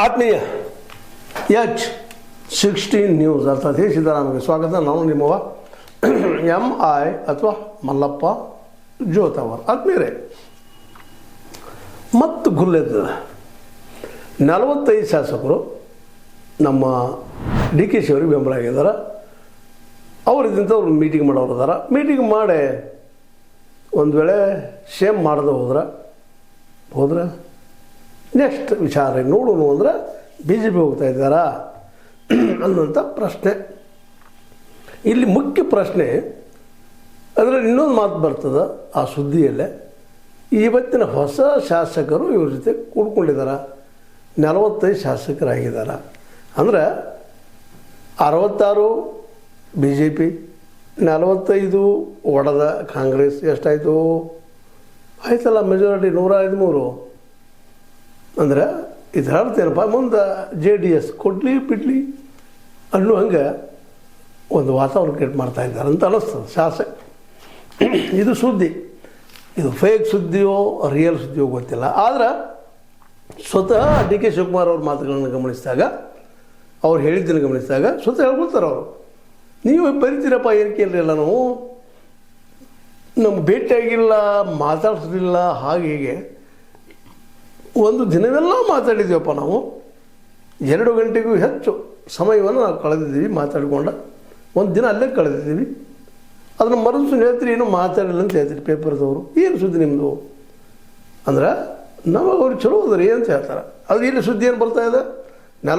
ಆತ್ಮೀಯ H16 news ಅರ್ಥಾತ್ ಹೇ ಸಿದ್ದರಾಮಯ್ಯ ಸ್ವಾಗತ. ನಾನು ನಿಮ್ಮವ MI ಅಥವಾ ಮಲ್ಲಪ್ಪ ಜೋತವರ್. ಆತ್ಮೀಯರೇ, ಮತ್ತು ಗುಲ್ಲೆದ 45 ಶಾಸಕರು ನಮ್ಮ ಡಿ ಕೆ ಶಿ ಅವರಿಗೆ ಬೆಂಬಲ ಆಗಿದ್ದಾರೆ. ಅವ್ರು ಮೀಟಿಂಗ್ ಮಾಡೋರು ಅದಾರ. ಮೀಟಿಂಗ್ ಮಾಡಿ ಒಂದು ವೇಳೆ ಸೇಮ್ ಮಾಡದೆ ಹೋದ್ರೆ ನೆಕ್ಸ್ಟ್ ವಿಚಾರ ನೋಡೋಣ ಅಂದರೆ ಬಿ ಜೆ ಪಿ ಹೋಗ್ತಾ ಇದ್ದಾರಾ ಅನ್ನೋಂಥ ಪ್ರಶ್ನೆ. ಇಲ್ಲಿ ಮುಖ್ಯ ಪ್ರಶ್ನೆ ಅದರಲ್ಲಿ ಇನ್ನೊಂದು ಮಾತು ಬರ್ತದೆ ಆ ಸುದ್ದಿಯಲ್ಲೇ. ಇವತ್ತಿನ ಹೊಸ ಶಾಸಕರು ಇವ್ರ ಜೊತೆ ಕೂಡ್ಕೊಂಡಿದ್ದಾರೆ. 45 ಶಾಸಕರಾಗಿದ್ದಾರೆ. ಅಂದರೆ 66 ಬಿ ಜೆ ಪಿ, 45 ಒಡೆದ ಕಾಂಗ್ರೆಸ್. ಎಷ್ಟಾಯಿತು? ಆಯ್ತಲ್ಲ, ಮೆಜಾರಿಟಿ 113. ಅಂದ್ರೆ ಇದರರ್ಥೇನಪ್ಪ, ಮುಂದೆ JDS ಕೊಡ್ಲಿ ಬಿಡ್ಲಿ ಅನ್ನೋ ಹಂಗೆ ಒಂದು ವಾತಾವರಣ ಕ್ರಿಯೇಟ್ ಮಾಡ್ತಾ ಇದ್ದಾರೆ ಅಂತ ಅನ್ನಿಸ್ತದೆ ಶಾಸಕ. ಇದು ಸುದ್ದಿ. ಇದು ಫೇಕ್ ಸುದ್ದಿಯೋ ರಿಯಲ್ ಸುದ್ದಿಯೋ ಗೊತ್ತಿಲ್ಲ. ಆದರೆ ಸ್ವತಃ ಡಿ ಕೆ ಶಿವಕುಮಾರ್ ಅವ್ರ ಮಾತುಗಳನ್ನು ಗಮನಿಸಿದಾಗ, ಅವ್ರು ಹೇಳಿದ್ದನ್ನು ಗಮನಿಸಿದಾಗ ಸ್ವತಃ ಹೇಳ್ಕೊಳ್ತಾರೆ ಅವರು, ನೀವು ಬರಿತೀರಪ್ಪ ಏನಕ್ಕೆ ಇರಲಿಲ್ಲ, ನಾವು ನಮ್ಗೆ ಭೇಟಿಯಾಗಿಲ್ಲ, ಮಾತಾಡ್ಸಲಿಲ್ಲ, ಹಾಗೆ ಹೀಗೆ. ಒಂದು ದಿನವೆಲ್ಲ ಮಾತಾಡಿದ್ದೀವಪ್ಪ ನಾವು. 2 ಗಂಟೆಗೂ ಹೆಚ್ಚು ಸಮಯವನ್ನು ನಾವು ಕಳೆದಿದ್ದೀವಿ ಮಾತಾಡಿಕೊಂಡು. ಒಂದು ದಿನ ಅಲ್ಲೇ ಕಳೆದಿದ್ದೀವಿ. ಅದನ್ನು ಮರುದಿನ ಹೇಳ್ತೀರಿ ಏನೋ ಮಾತಾಡಿಲ್ಲ ಅಂತ ಹೇಳ್ತೀರಿ ಪೇಪರ್ದವರು. ಏನು ಸುದ್ದಿ ನಿಮ್ಮದು ಅಂದ್ರೆ ನಮಗೆ ಅವ್ರು ಚಲೋ ಅದ್ರಿ ಅಂತ ಹೇಳ್ತಾರೆ. ಅದು ಇಲ್ಲಿ ಸುದ್ದಿ ಏನು ಬರ್ತಾಯಿದೆ?